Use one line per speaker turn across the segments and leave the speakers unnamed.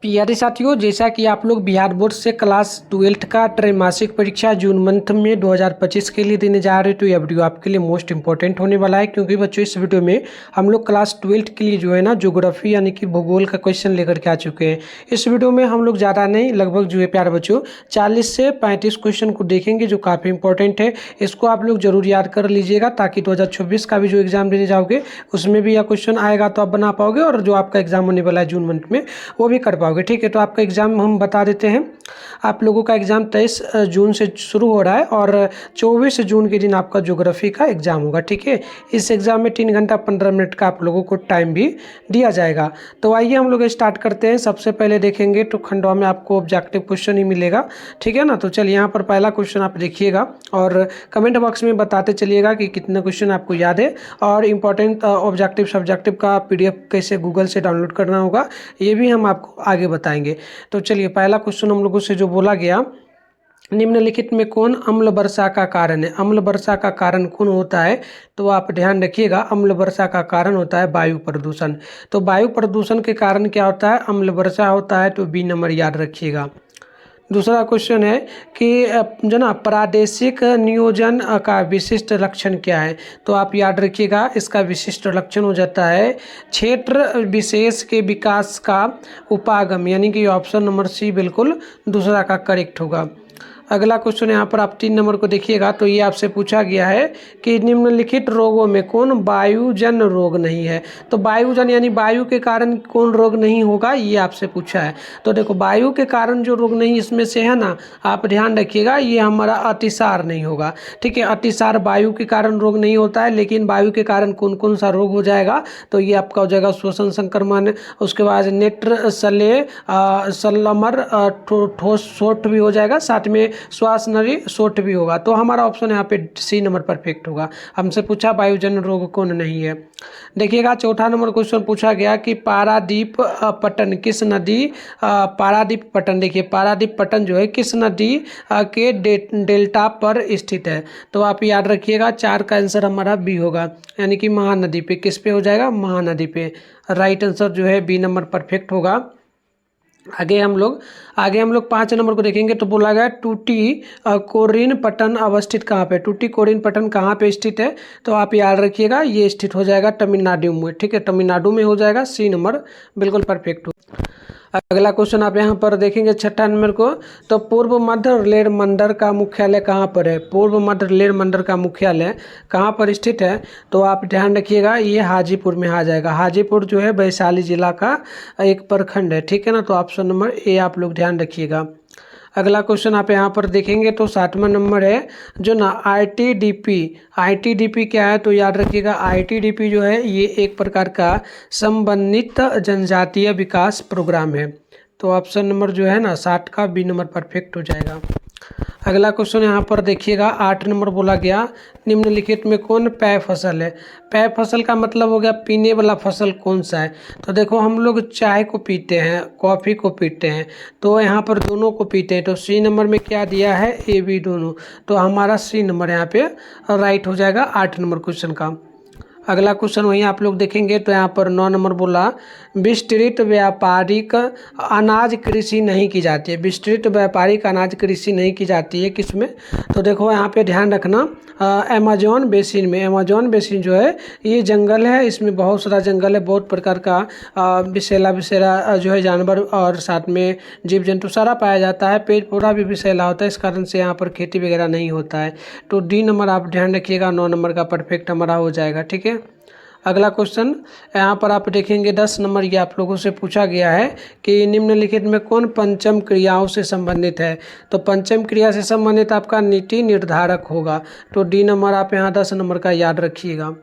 प्यारे साथियों, जैसा कि आप लोग बिहार बोर्ड से क्लास 12th का त्रैमासिक परीक्षा जून मंथ में 2025 के लिए देने जा रहे हो, तो यह वीडियो आपके लिए मोस्ट इंपॉर्टेंट होने वाला है। क्योंकि बच्चों इस वीडियो में हम लोग क्लास 12th के लिए जो है ना ज्योग्राफी यानी कि भूगोल का क्वेश्चन लेकर के आ चुके हैं। इस वीडियो में हम लोग ज़्यादा नहीं, लगभग जो है प्यारे बच्चों 40 से 35 क्वेश्चन को देखेंगे जो काफ़ी इंपॉर्टेंट है। इसको आप लोग जरूर याद कर लीजिएगा ताकि 2026 का भी जो एग्जाम देने जाओगे उसमें भी यह क्वेश्चन आएगा तो आप बना पाओगे, और जो आपका एग्जाम होने वाला है जून मंथ में वो भी कर पाओगे। ठीक है, तो आपका एग्ज़ाम हम बता देते हैं। आप लोगों का एग्ज़ाम 23 जून से शुरू हो रहा है और 24 जून के दिन आपका ज्योग्राफी का एग्ज़ाम होगा। ठीक है, इस एग्ज़ाम में 3 घंटा 15 मिनट का आप लोगों को टाइम भी दिया जाएगा। तो आइए हम लोग स्टार्ट करते हैं। सबसे पहले देखेंगे तो खंडवा में आपको ऑब्जेक्टिव क्वेश्चन ही मिलेगा। ठीक है ना, तो चलिए यहाँ पर पहला क्वेश्चन आप देखिएगा और कमेंट बॉक्स में बताते चलिएगा कि कितने क्वेश्चन आपको याद है और इम्पोर्टेंट ऑब्जेक्टिव सब्जेक्टिव का PDF कैसे गूगल से डाउनलोड करना होगा ये भी हम आपको आगे बताएंगे। तो चलिए पहला क्वेश्चन हम लोगों से जो बोला गया, निम्नलिखित में कौन अम्ल वर्षा का कारण है? अम्ल वर्षा का कारण कौन होता है? तो आप ध्यान रखिएगा, अम्ल वर्षा का कारण होता है वायु प्रदूषण। तो वायु प्रदूषण के कारण क्या होता है? अम्ल वर्षा होता है। तो B नंबर याद रखिएगा। दूसरा क्वेश्चन है कि जो ना प्रादेशिक नियोजन का विशिष्ट लक्षण क्या है? तो आप याद रखिएगा, इसका विशिष्ट लक्षण हो जाता है क्षेत्र विशेष के विकास का उपागम, यानी कि ऑप्शन नंबर C बिल्कुल दूसरा का करेक्ट होगा। अगला क्वेश्चन यहाँ पर आप 3 नंबर को देखिएगा, तो ये आपसे पूछा गया है कि निम्नलिखित रोगों में कौन वायुजन रोग नहीं है? तो वायुजन यानी वायु के कारण कौन रोग नहीं होगा, ये आपसे पूछा है। तो देखो वायु के कारण जो रोग नहीं इसमें से है ना, आप ध्यान रखिएगा, ये हमारा अतिसार नहीं होगा। ठीक है, अतिसार वायु के कारण रोग नहीं होता है, लेकिन वायु के कारण कौन कौन सा रोग हो जाएगा? तो ये आपका हो जाएगा श्वसन संक्रमण, उसके बाद नेत्र शल्य सल्लमर ठोस सोठ भी हो जाएगा, साथ में श्वास नली सोठ भी होगा। तो हमारा ऑप्शन यहाँ पे C नंबर परफेक्ट होगा। हमसे पूछा वायुजन्य रोग कौन नहीं है। देखिएगा चौथा नंबर क्वेश्चन पूछा गया कि पारादीप पट्टन किस नदी, पारादीप पट्टन, देखिए पारादीप पट्टन जो है किस नदी के डेल्टा पर स्थित है? तो आप याद रखिएगा 4 का आंसर हमारा B होगा, यानी कि महानदी पे। किस पे हो जाएगा? महानदी पे। राइट आंसर जो है B नंबर परफेक्ट होगा। आगे हम लोग 5 नंबर को देखेंगे, तो बोला गया टूटी कोरिन पट्टन अवस्थित कहाँ पे? टूटी कोरिन पट्टन कहाँ पे स्थित है? तो आप याद रखिएगा ये स्थित हो जाएगा तमिलनाडु में। ठीक है, तमिलनाडु में हो जाएगा। C नंबर बिल्कुल परफेक्ट हो। अगला क्वेश्चन आप यहाँ पर देखेंगे 6ठा नंबर को, तो पूर्व मध्य रेल मंडल का मुख्यालय कहाँ पर है? पूर्व मध्य रेल मंडल का मुख्यालय कहाँ पर स्थित है? तो आप ध्यान रखिएगा ये हाजीपुर में आ जाएगा। हाजीपुर जो है वैशाली जिला का एक प्रखंड है। ठीक है ना, तो ऑप्शन नंबर A आप लोग ध्यान रखिएगा। अगला क्वेश्चन आप यहाँ पर देखेंगे तो 7वां नंबर है जो ना ITDP क्या है? तो याद रखिएगा ITDP जो है ये एक प्रकार का समन्वित जनजातीय विकास प्रोग्राम है। तो ऑप्शन नंबर जो है ना 60 का B नंबर परफेक्ट हो जाएगा। अगला क्वेश्चन यहाँ पर देखिएगा 8 नंबर बोला गया, निम्नलिखित में कौन पेय फसल है? पेय फसल का मतलब हो गया पीने वाला फसल कौन सा है? तो देखो हम लोग चाय को पीते हैं, कॉफ़ी को पीते हैं, तो यहाँ पर दोनों को पीते हैं। तो C नंबर में क्या दिया है? A B दोनों। तो हमारा C नंबर यहाँ पे राइट हो जाएगा 8 नंबर क्वेश्चन का। अगला क्वेश्चन वहीं आप लोग देखेंगे तो यहाँ पर 9 नंबर बोला विस्तृत व्यापारिक अनाज कृषि नहीं की जाती है। विस्तृत व्यापारिक अनाज कृषि नहीं की जाती है किसमें? तो देखो यहाँ पे ध्यान रखना, अमेजॉन बेसिन में। अमेजॉन बेसिन जो है ये जंगल है, इसमें बहुत सारा जंगल है, बहुत प्रकार का विषैला जो है जानवर और साथ में जीव जंतु सारा पाया जाता है। पेड़ पौधा भी विषैला होता है, इस कारण से यहाँ पर खेती वगैरह नहीं होता है। तो D नंबर आप ध्यान रखिएगा, 9 नंबर का परफेक्ट हमारा हो जाएगा। ठीक है, अगला क्वेश्चन यहाँ पर आप देखेंगे 10 नंबर, ये आप लोगों से पूछा गया है कि निम्नलिखित में कौन पंचम क्रियाओं से संबंधित है? तो पंचम क्रिया से संबंधित आपका नीति निर्धारक होगा। तो D नंबर आप यहाँ 10 नंबर का याद रखिएगा।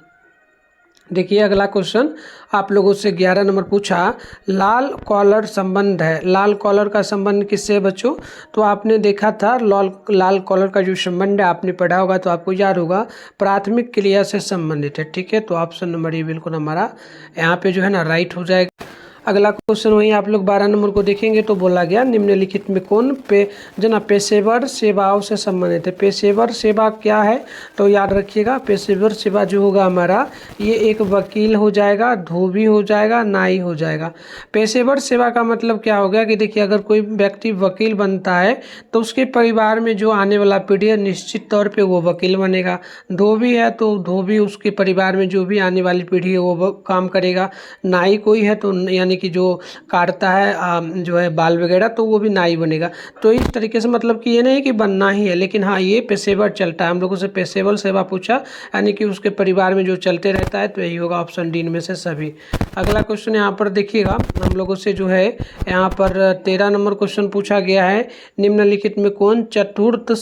देखिए अगला क्वेश्चन आप लोगों से 11 नंबर पूछा, लाल कॉलर संबंध है। लाल कॉलर का संबंध किससे है बच्चों? तो आपने देखा था लाल कॉलर का जो संबंध है आपने पढ़ा होगा, तो आपको याद होगा प्राथमिक क्रिया से संबंधित है। ठीक है, तो ऑप्शन नंबर ये बिल्कुल हमारा यहाँ पे जो है ना राइट हो जाएगा। अगला क्वेश्चन वही आप लोग 12 नंबर को देखेंगे तो बोला गया निम्नलिखित में कौन पेशेवर सेवाओं से संबंधित है। पेशेवर सेवा क्या है तो याद रखिएगा, पेशेवर सेवा जो होगा हमारा ये एक वकील हो जाएगा, धोबी हो जाएगा, नाई हो जाएगा। पेशेवर सेवा का मतलब क्या हो गया कि देखिए अगर कोई व्यक्ति वकील बनता है तो उसके परिवार में जो आने वाला पीढ़ी है निश्चित तौर पे वो वकील बनेगा। धोबी है तो धोबी उसके परिवार में जो भी आने वाली पीढ़ी है वो काम करेगा। नाई कोई है तो यानी कि जो काटता है जो है बाल वगैरह तो वो भी नाई बनेगा। तो इस तरीके से मतलब कि ये नहीं कि बनना ही है, लेकिन हाँ ये पेशेवर चलता है। हम लोगों से पेशेवर सेवा पूछा यानी कि उसके परिवार में जो चलते रहता है तो यही होगा ऑप्शन डी इनमें से सभी। अगला क्वेश्चन यहाँ पर देखिएगा हम लोगों से जो है यहाँ पर 13 नंबर क्वेश्चन पूछा गया है, निम्नलिखित में कौन चतुर्थ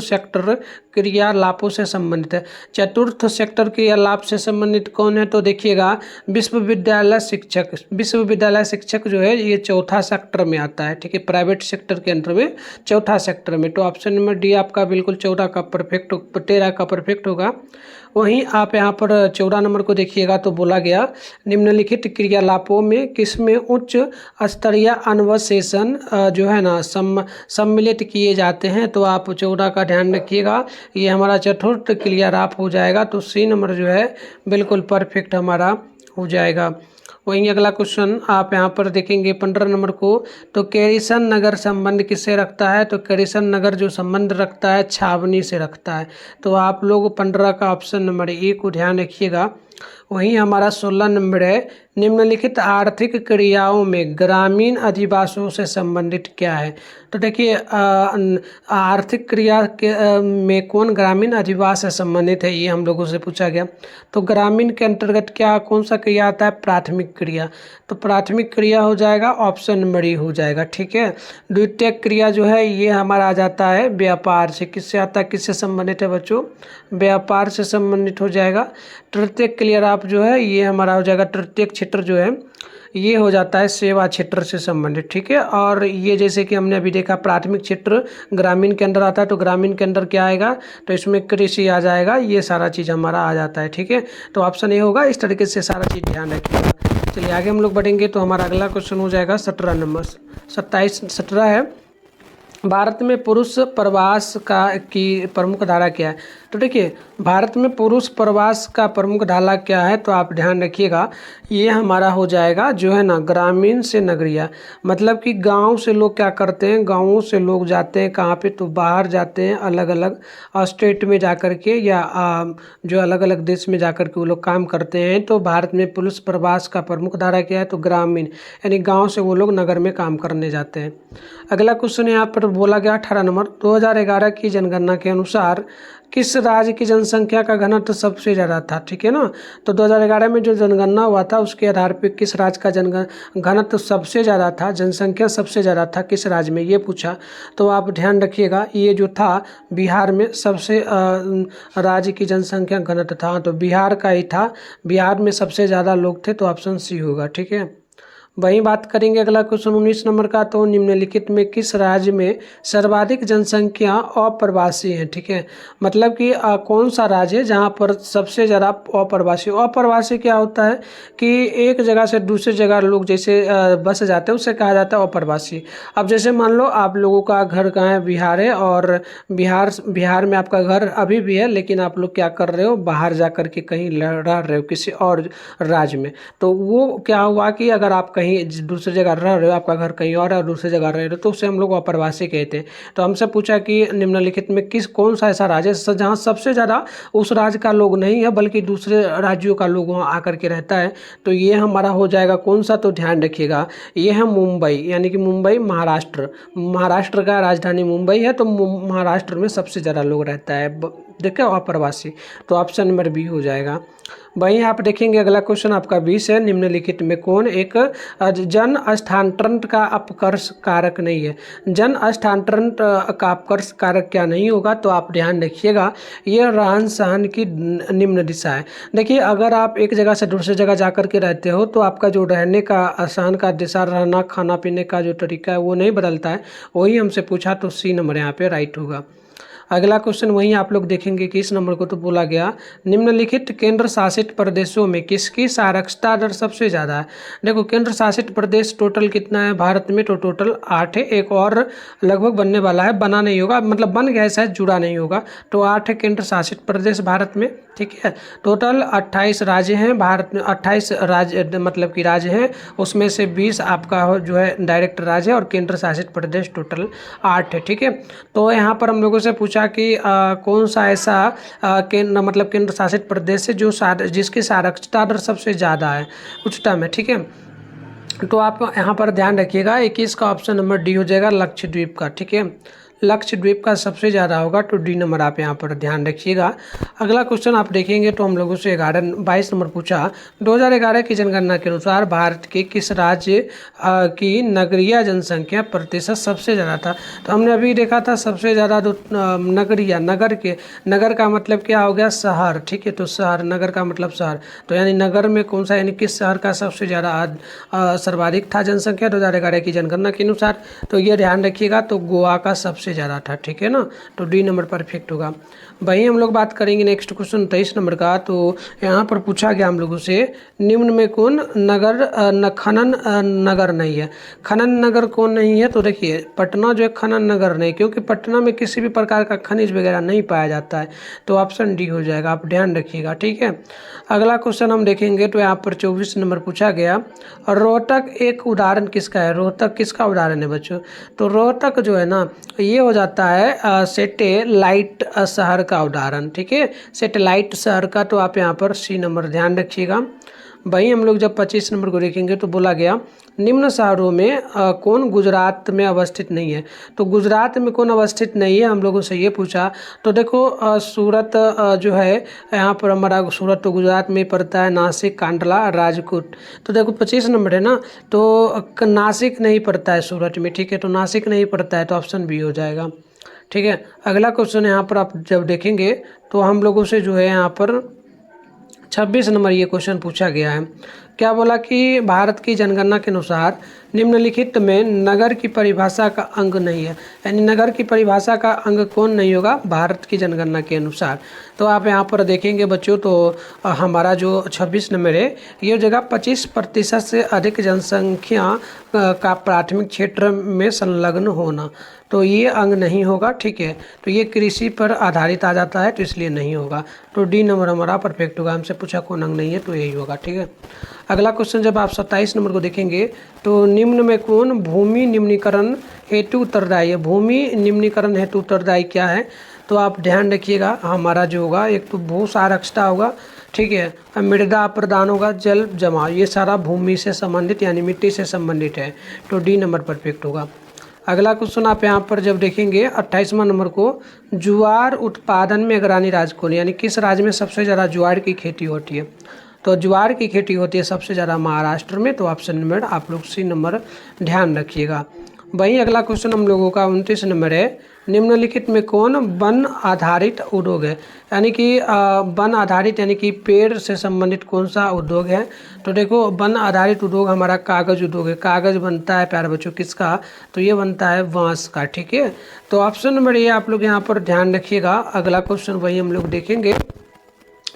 सेक्टर क्रियालापों से संबंधित है। चतुर्थ सेक्टर क्रियालाप से संबंधित कौन है तो देखिएगा विश्वविद्यालय शिक्षक जो है ये चौथा सेक्टर में आता है, ठीक है, प्राइवेट सेक्टर के अंदर में चौथा सेक्टर में। तो ऑप्शन नंबर डी आपका बिल्कुल 13 का परफेक्ट होगा। वहीं आप यहाँ पर 14 नंबर को देखिएगा तो बोला गया निम्नलिखित क्रियालापों में किसमें उच्च स्तरीय अन्वेषण जो है ना सम्मिलित किए जाते हैं। तो आप 14 का ध्यान रखिएगा, ये हमारा चतुर्थ क्रियालाप हो जाएगा। तो सी नंबर जो है बिल्कुल परफेक्ट हमारा हो जाएगा। वहीं अगला क्वेश्चन आप यहाँ पर देखेंगे 15 नंबर को, तो कैरिसन नगर संबंध किससे रखता है। तो कैरिसन नगर जो संबंध रखता है छावनी से रखता है। तो आप लोग 15 का ऑप्शन नंबर ए को ध्यान रखिएगा। वहीं हमारा 16 नंबर है, निम्नलिखित आर्थिक क्रियाओं में ग्रामीण अधिवासों से संबंधित क्या है। तो देखिए आर्थिक क्रिया के में कौन ग्रामीण अधिवास से संबंधित है, ये हम लोगों से पूछा गया। तो ग्रामीण के अंतर्गत क्या कौन सा क्रिया आता है, प्राथमिक क्रिया। तो प्राथमिक क्रिया हो जाएगा ऑप्शन नंबर ए हो जाएगा, ठीक है। द्वितीयक क्रिया जो है ये हमारा आ जाता है व्यापार से, किससे आता है, किससे संबंधित है बच्चों, व्यापार से संबंधित हो जाएगा। तृतीयक क्रियालाप जो है ये हमारा हो जाएगा, तृतीयक क्षेत्र जो है ये हो जाता है सेवा क्षेत्र से संबंधित, ठीक है। और ये जैसे कि हमने अभी देखा प्राथमिक क्षेत्र ग्रामीण के अंदर आता है, तो ग्रामीण के अंदर क्या आएगा, तो इसमें कृषि आ जाएगा, ये सारा चीज़ हमारा आ जाता है, ठीक है। तो ऑप्शन ए होगा, इस तरीके से सारा चीज़ ध्यान रखिएगा। चलिए आगे हम लोग बढ़ेंगे तो हमारा अगला क्वेश्चन हो जाएगा 17 नंबर 17 है, भारत में पुरुष प्रवास की प्रमुख धारा क्या है। तो देखिए भारत में पुरुष प्रवास का प्रमुख धारा क्या है, तो आप ध्यान रखिएगा ये हमारा हो जाएगा जो है ना ग्रामीण से नगरीय। मतलब कि गांव से लोग क्या करते हैं, गांवों से लोग जाते हैं कहाँ पे, तो बाहर जाते हैं अलग अलग स्टेट में जाकर के या जो अलग अलग देश में जाकर के वो लोग काम करते हैं। तो भारत में पुरुष प्रवास का प्रमुख धारा क्या है, तो ग्रामीण, यानी गाँव से वो लोग नगर में काम करने जाते हैं। अगला क्वेश्चन यहाँ पर बोला गया 18 नंबर, 2011 की जनगणना के अनुसार किस राज्य की जनसंख्या का घनत्व सबसे ज़्यादा था, ठीक है ना। तो 2011 में जो जनगणना हुआ था उसके आधार पर किस राज्य का घनत्व सबसे ज़्यादा था, जनसंख्या सबसे ज़्यादा था किस राज्य में, ये पूछा। तो आप ध्यान रखिएगा ये जो था बिहार में सबसे राज्य की जनसंख्या घनत्व था, तो बिहार का ही था, बिहार में सबसे ज़्यादा लोग थे, तो ऑप्शन सी होगा, ठीक है। वहीं बात करेंगे अगला क्वेश्चन 19 नंबर का, तो निम्नलिखित में किस राज्य में सर्वाधिक जनसंख्या अप्रवासी है, ठीक है। मतलब कि कौन सा राज्य है जहां पर सबसे ज़्यादा अप्रवासी क्या होता है कि एक जगह से दूसरी जगह लोग जैसे बस जाते हैं उसे कहा जाता है अप्रवासी। अब जैसे मान लो आप लोगों का घर कहाँ है, बिहार है, और बिहार में आपका घर अभी भी है, लेकिन आप लोग क्या कर रहे हो, बाहर जा कर के कहीं रह रहे हो किसी और राज्य में। तो वो क्या हुआ कि अगर आप कहीं दूसरी जगह रह रहे हो, आपका घर कहीं और है और दूसरी जगह रह रहे हो, तो उसे हम लोग अप्रवासी कहते हैं। तो हमसे पूछा कि निम्नलिखित में कौन सा ऐसा राज्य है जहाँ सबसे ज़्यादा उस राज्य का लोग नहीं है बल्कि दूसरे राज्यों का लोग वहाँ आकर के रहता है। तो ये हमारा हो जाएगा कौन सा, तो ध्यान रखिएगा ये है मुंबई, यानी कि मुंबई महाराष्ट्र का राजधानी मुंबई है, तो महाराष्ट्र में सबसे ज़्यादा लोग रहता है, देखिए अप्रवासी। तो ऑप्शन नंबर बी हो जाएगा। वहीं आप देखेंगे अगला क्वेश्चन आपका 20 है, निम्नलिखित में कौन एक जन स्थानांतरण का अपकर्ष कारक नहीं है। जन स्थानांतरण का अपकर्ष कारक क्या नहीं होगा, तो आप ध्यान रखिएगा ये रहन सहन की निम्न दिशा है। देखिए अगर आप एक जगह से दूसरी जगह जाकर के रहते हो तो आपका जो रहने का सहन का दिशा, रहना खाना पीने का जो तरीका है वो नहीं बदलता है, वही हमसे पूछा, तो सी नंबर यहाँ पे राइट होगा। अगला क्वेश्चन वहीं आप लोग देखेंगे कि इस नंबर को तो बोला गया निम्नलिखित केंद्र शासित प्रदेशों में किसकी साक्षरता दर सबसे ज़्यादा है। देखो केंद्र शासित प्रदेश टोटल कितना है भारत में, तो टोटल 8 है, एक और लगभग बनने वाला है, बना नहीं होगा, मतलब बन गया है शायद, जुड़ा नहीं होगा। तो 8 है केंद्र शासित प्रदेश भारत में, ठीक है। टोटल 28 राज्य हैं भारत में, 28 राज्य मतलब कि राज्य हैं, उसमें से 20 आपका जो है डायरेक्ट राज्य है और केंद्र शासित प्रदेश टोटल 8 है, ठीक है। तो यहाँ पर हम लोगों से पूछा कि कौन सा ऐसा केंद्र मतलब केंद्र शासित प्रदेश है जो जिसकी साक्षरता दर सबसे ज़्यादा है, उच्चतम है, ठीक है। तो आप यहाँ पर ध्यान रखिएगा 21 का ऑप्शन नंबर डी हो जाएगा, लक्षद्वीप का, ठीक है। लक्षद्वीप का सबसे ज़्यादा होगा, तो डी नंबर आप यहाँ पर ध्यान रखिएगा। अगला क्वेश्चन आप देखेंगे तो हम लोगों से 22 नंबर पूछा, 2011 की जनगणना के अनुसार भारत के किस राज्य की नगरीय जनसंख्या प्रतिशत सबसे ज़्यादा था। तो हमने अभी देखा था सबसे ज़्यादा तो नगरीय, नगर का मतलब क्या हो गया, शहर, ठीक है। तो शहर, नगर का मतलब शहर, तो यानी नगर में कौन सा, यानी किस शहर का सबसे ज़्यादा सर्वाधिक था जनसंख्या 2011 की जनगणना के अनुसार। तो ये ध्यान रखिएगा, तो गोवा का सबसे ज़्यादा था, ठीक है ना। तो डी नंबर परफेक्ट होगा। वहीं हम लोग बात करेंगे नेक्स्ट क्वेश्चन 23 नंबर का। तो यहाँ पर पूछा गया हम लोगों से निम्न में कौन नगर खनन नगर नहीं है। खनन नगर कौन नहीं है, तो देखिए पटना जो है खनन नगर नहीं, क्योंकि पटना में किसी भी प्रकार का खनिज वगैरह नहीं पाया जाता है। तो ऑप्शन डी हो जाएगा, आप ध्यान रखिएगा, ठीक है। अगला क्वेश्चन हम देखेंगे तो यहाँ पर 24 नंबर पूछा गया, रोहतक एक उदाहरण किसका है। रोहतक किसका उदाहरण है बच्चों, तो रोहतक जो है ना ये हो जाता है सैटेलाइट शहर का उदाहरण, ठीक है, सैटेलाइट शहर का। तो आप यहाँ पर सी नंबर ध्यान रखिएगा। वहीं हम लोग जब 25 नंबर को देखेंगे तो बोला गया निम्न शहरों में कौन गुजरात में अवस्थित नहीं है। तो गुजरात में कौन अवस्थित नहीं है, हम लोगों से ये पूछा। तो देखो सूरत जो है यहाँ पर हमारा सूरत तो गुजरात में पड़ता है, नासिक, कांडला, राजकोट। तो देखो 25 नंबर है ना, तो नासिक नहीं पड़ता है सूरत में, ठीक है। तो नासिक नहीं पड़ता है, तो ऑप्शन बी हो जाएगा, ठीक है। अगला क्वेश्चन यहाँ पर आप जब देखेंगे तो हम लोगों से जो है यहाँ पर 26 नंबर ये क्वेश्चन पूछा गया है। क्या बोला कि भारत की जनगणना के अनुसार निम्नलिखित में नगर की परिभाषा का अंग नहीं है, यानी नगर की परिभाषा का अंग कौन नहीं होगा भारत की जनगणना के अनुसार। तो आप यहाँ पर देखेंगे बच्चों, तो हमारा जो 26 नंबर है ये जगह 25% से अधिक जनसंख्या का प्राथमिक क्षेत्र में संलग्न होना, तो ये अंग नहीं होगा, ठीक है। तो ये कृषि पर आधारित आ जाता है, तो इसलिए नहीं होगा। तो डी नंबर हमारा परफेक्ट होगा। हमसे पूछा कौन अंग नहीं है, तो यही होगा, ठीक है। अगला क्वेश्चन जब आप 27 नंबर को देखेंगे तो निम्न में कौन भूमि निम्नीकरण हेतु उत्तरदायी है। भूमि निम्नीकरण हेतु उत्तरदायी क्या है, तो आप ध्यान रखिएगा, हमारा जो होगा एक तो भू सारक्षता होगा, ठीक है, मृदा प्रदान होगा, जल जमाव, ये सारा भूमि से संबंधित यानी मिट्टी से संबंधित है। तो डी नंबर परफेक्ट होगा। अगला क्वेश्चन आप यहाँ पर जब देखेंगे 28वां नंबर को, ज्वार उत्पादन में अग्रणी राज्य कौन, यानी किस राज्य में सबसे ज़्यादा ज्वार की खेती होती है। तो ज्वार की खेती होती है सबसे ज़्यादा महाराष्ट्र में। तो ऑप्शन नंबर आप लोग सी नंबर ध्यान रखिएगा। वहीं अगला क्वेश्चन हम लोगों का 29 नंबर है, निम्नलिखित में कौन वन आधारित उद्योग है, यानी कि वन आधारित यानी कि पेड़ से संबंधित कौन सा उद्योग है। तो देखो वन आधारित उद्योग हमारा कागज़ उद्योग है। कागज़ बनता है प्यारे बच्चों किसका, तो ये बनता है बांस का, ठीक है। तो ऑप्शन नंबर ये आप लोग यहाँ पर ध्यान रखिएगा। अगला क्वेश्चन वही हम लोग देखेंगे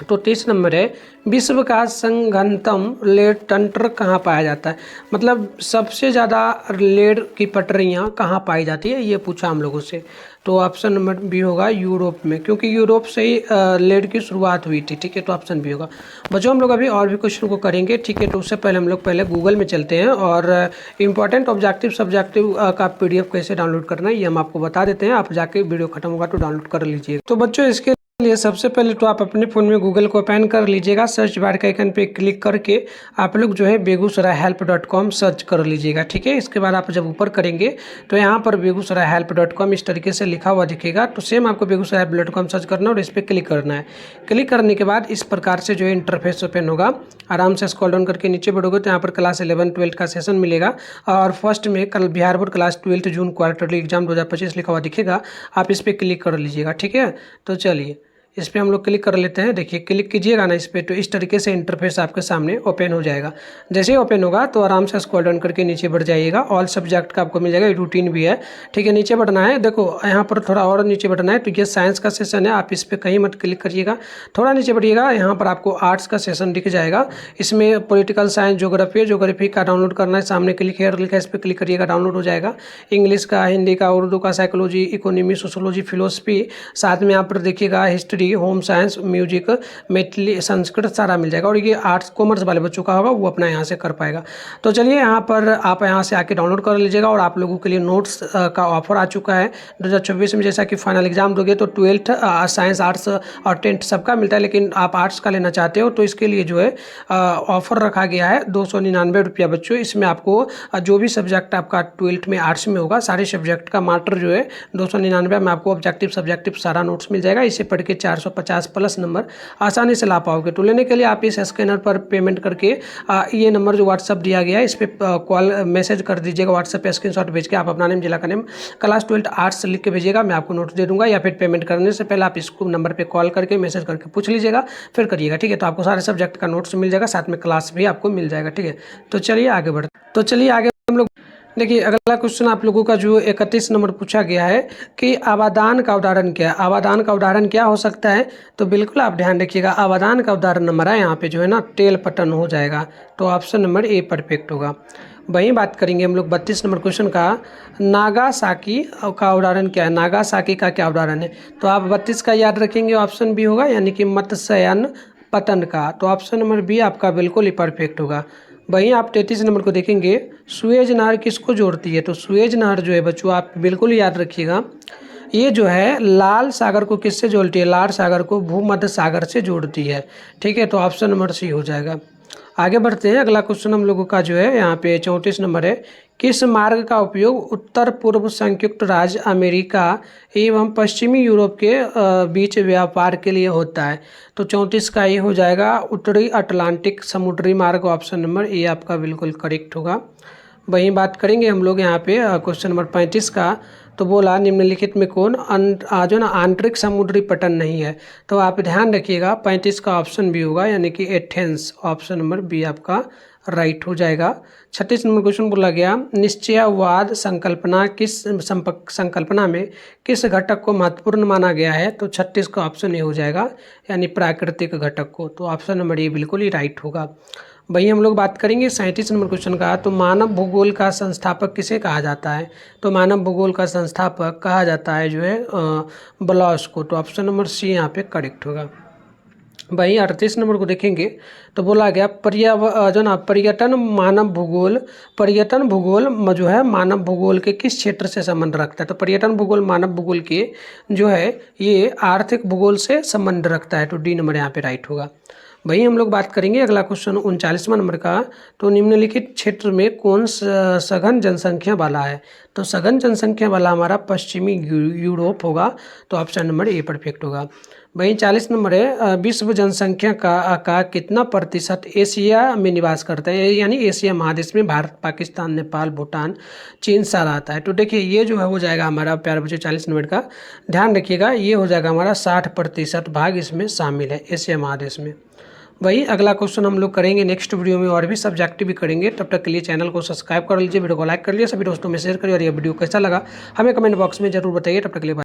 तो 30 नंबर है, विश्व का संघनतम लेड तंत्र कहाँ पाया जाता है, मतलब सबसे ज़्यादा लेड की पटरियाँ कहाँ पाई जाती है, ये पूछा हम लोगों से। तो ऑप्शन नंबर बी होगा यूरोप में, क्योंकि यूरोप से ही लेड की शुरुआत हुई थी, ठीक है। तो ऑप्शन बी होगा। बच्चों हम लोग अभी और भी क्वेश्चन को करेंगे, ठीक है। तो उससे पहले हम लोग पहले गूगल में चलते हैं और इंपॉर्टेंट ऑब्जेक्टिव सब्जेक्टिव का PDF कैसे डाउनलोड करना है ये हम आपको बता देते हैं। आप जाके वीडियो खत्म होगा तो डाउनलोड कर लीजिएगा। तो बच्चों इसके लिए सबसे पहले तो आप अपने फ़ोन में गूगल को ओपन कर लीजिएगा। सर्च बार के आइकन पे क्लिक करके आप लोग जो है begusarayhelp.com सर्च कर लीजिएगा, ठीक है। इसके बाद आप जब ऊपर करेंगे तो यहाँ पर begusarayhelp.com इस तरीके से लिखा हुआ दिखेगा। तो सेम आपको begusarayhelp.com सर्च करना है और इस पर क्लिक करना है। क्लिक करने के बाद इस प्रकार से जो है इंटरफेस ओपन होगा। आराम से स्क्रॉल डाउन करके नीचे बढ़ोगे तो यहाँ पर क्लास 11-12 का सेशन मिलेगा और फर्स्ट में कल बिहार बोर्ड क्लास 12 जून क्वार्टरली एग्जाम 2025 लिखा हुआ दिखेगा। आप इस पर क्लिक कर लीजिएगा, ठीक है। तो चलिए इस पर हम लोग क्लिक कर लेते हैं। देखिए क्लिक कीजिएगा ना इस पर, तो इस तरीके से इंटरफेस आपके सामने ओपन हो जाएगा। जैसे ही ओपन होगा तो आराम से स्क्रॉल डाउन करके नीचे बढ़ जाइएगा। ऑल सब्जेक्ट का आपको मिल जाएगा, रूटीन भी है। ठीक है, नीचे बढ़ना है। देखो यहाँ पर थोड़ा और नीचे बढ़ना है, तो ये साइंस का सेशन है, आप इस पर कहीं मत क्लिक करिएगा। थोड़ा नीचे बढ़िएगा, यहाँ पर आपको आर्ट्स का सेशन दिख जाएगा। इसमें पॉलिटिकल साइंस, ज्योग्राफी का डाउनलोड करना है। सामने क्लिक हेयर लिखा है, इस पर क्लिक करिएगा, डाउनलोड हो जाएगा। इंग्लिश का, हिंदी का, उर्दू का, साइकोलॉजी, इकोनॉमी, सोशोलॉजी, फिलोसफी, साथ में यहाँ पर देखिएगा history, home science, music, Maithili, Sanskrit सारा मिल जाएगा। और ये आर्ट्स कॉमर्स वाले बच्चों का होगा, वो अपना यहाँ से कर पाएगा। तो चलिए यहाँ पर आप यहाँ से आके डाउनलोड कर लीजिएगा। और आप लोगों के लिए नोट्स का ऑफर आ चुका है 2024 में। जैसा कि फाइनल एग्जाम दोगे तो 12th साइंस, आर्ट्स और 10th सबका मिलता है, लेकिन आप आर्ट्स का लेना चाहते हो तो इसके लिए जो है ऑफर रखा गया है 299 रुपया बच्चों। इसमें आपको जो भी सब्जेक्ट आपका 12th में आर्ट्स में होगा, सारे सब्जेक्ट का मात्र जो है 299 में आपको ऑब्जेक्टिव सब्जेक्टिव सारा नोट्स मिल जाएगा। इसे पढ़ के 450 प्लस नंबर आसानी से ला पाओगे। तो लेने के लिए आप इस स्कैनर पर पेमेंट करके ये नंबर जो व्हाट्सअप दिया गया है इस पर कॉल मैसेज कर दीजिएगा। व्हाट्सएप पे स्क्रीनशॉट भेज के आप अपना नेम, जिला का नेम, क्लास 12th आर्ट्स लिख के भेजिएगा, मैं आपको नोट्स दे दूंगा। या फिर पेमेंट करने से पहले आप इसको नंबर पे कॉल करके मैसेज करके पूछ लीजिएगा, फिर करिएगा। ठीक है, तो आपको सारे सब्जेक्ट का नोट्स मिल जाएगा, साथ में क्लास भी आपको मिल जाएगा। ठीक है, तो चलिए आगे हम लोग देखिए अगला क्वेश्चन आप लोगों का जो 31 नंबर पूछा गया है कि अवदान का उदाहरण क्या है। अवदान का उदाहरण क्या हो सकता है, तो बिल्कुल आप ध्यान रखिएगा। अवदान का उदाहरण नंबर है यहाँ पे जो है ना टेल पतन हो जाएगा, तो ऑप्शन नंबर ए परफेक्ट होगा। वहीं बात करेंगे हम लोग 32 नंबर क्वेश्चन का, नागासाकी का उदाहरण क्या है। नागासाकी का क्या उदाहरण है, तो आप 32 का याद रखेंगे, ऑप्शन बी होगा, यानी कि मत्स्ययान पतन का। तो ऑप्शन नंबर बी आपका बिल्कुल ही परफेक्ट होगा। वहीं आप 33 नंबर को देखेंगे, सुएज नहर किसको जोड़ती है। तो सुएज नहर जो है बच्चों आप बिल्कुल याद रखिएगा, ये जो है लाल सागर को किससे जोड़ती है। लाल सागर को भूमध्य सागर से जोड़ती है। ठीक है, तो ऑप्शन नंबर सी हो जाएगा। आगे बढ़ते हैं, अगला क्वेश्चन हम लोगों का जो है यहाँ पे 34 नंबर है, किस मार्ग का उपयोग उत्तर पूर्व संयुक्त राज्य अमेरिका एवं पश्चिमी यूरोप के बीच व्यापार के लिए होता है। तो 34 का ये हो जाएगा उत्तरी अटलांटिक समुद्री मार्ग, ऑप्शन नंबर ए आपका बिल्कुल करेक्ट होगा। वहीं बात करेंगे हम लोग यहाँ पे क्वेश्चन नंबर 35 का, तो बोला निम्नलिखित में कौन जो ना आंतरिक समुद्री पटल नहीं है। तो आप ध्यान रखिएगा 35 का ऑप्शन बी होगा, यानी कि एथेंस, ऑप्शन नंबर बी आपका राइट हो जाएगा। 36 नंबर क्वेश्चन बोला गया, निश्चयवाद संकल्पना किस संकल्पना में किस घटक को महत्वपूर्ण माना गया है। तो 36 का ऑप्शन ए हो जाएगा, यानी प्राकृतिक घटक को। तो ऑप्शन नंबर ए बिल्कुल ही राइट होगा। वही हम लोग बात करेंगे 37 नंबर क्वेश्चन का, तो मानव भूगोल का संस्थापक किसे कहा जाता है। तो मानव भूगोल का संस्थापक कहा जाता है जो है ब्लॉस को। तो ऑप्शन नंबर सी यहाँ पे करेक्ट होगा। वहीं 38 नंबर को देखेंगे, तो बोला गया पर्यटन भूगोल जो है मानव भूगोल के किस क्षेत्र से संबंध रखता है। तो पर्यटन भूगोल मानव भूगोल के जो है ये आर्थिक भूगोल से संबंध रखता है। तो डी नंबर यहाँ पे राइट होगा। वहीं हम लोग बात करेंगे अगला क्वेश्चन 39वां नंबर का, तो निम्नलिखित क्षेत्र में कौन सघन जनसंख्या वाला है। तो सघन जनसंख्या वाला हमारा पश्चिमी यूरोप होगा। तो ऑप्शन नंबर ए परफेक्ट होगा। वहीं 40 नंबर है, विश्व जनसंख्या का कितना प्रतिशत एशिया में निवास करता है, यानी एशिया महादेश में भारत, पाकिस्तान, नेपाल, भूटान, चीन सारा आता है। तो देखिए ये जो है हो जाएगा हमारा प्यारे बच्चों 40 नंबर का ध्यान रखिएगा, ये हो जाएगा हमारा 60% भाग इसमें शामिल है एशिया महादेश में। वही अगला क्वेश्चन हम लोग करेंगे नेक्स्ट वीडियो में, और भी सब्जेक्ट भी करेंगे। तब तक के लिए चैनल को सब्सक्राइब कर लीजिए, वीडियो को लाइक कर लीजिए, सभी दोस्तों में शेयर करिए। और ये वीडियो कैसा लगा हमें कमेंट बॉक्स में जरूर बताइए। तब तक के लिए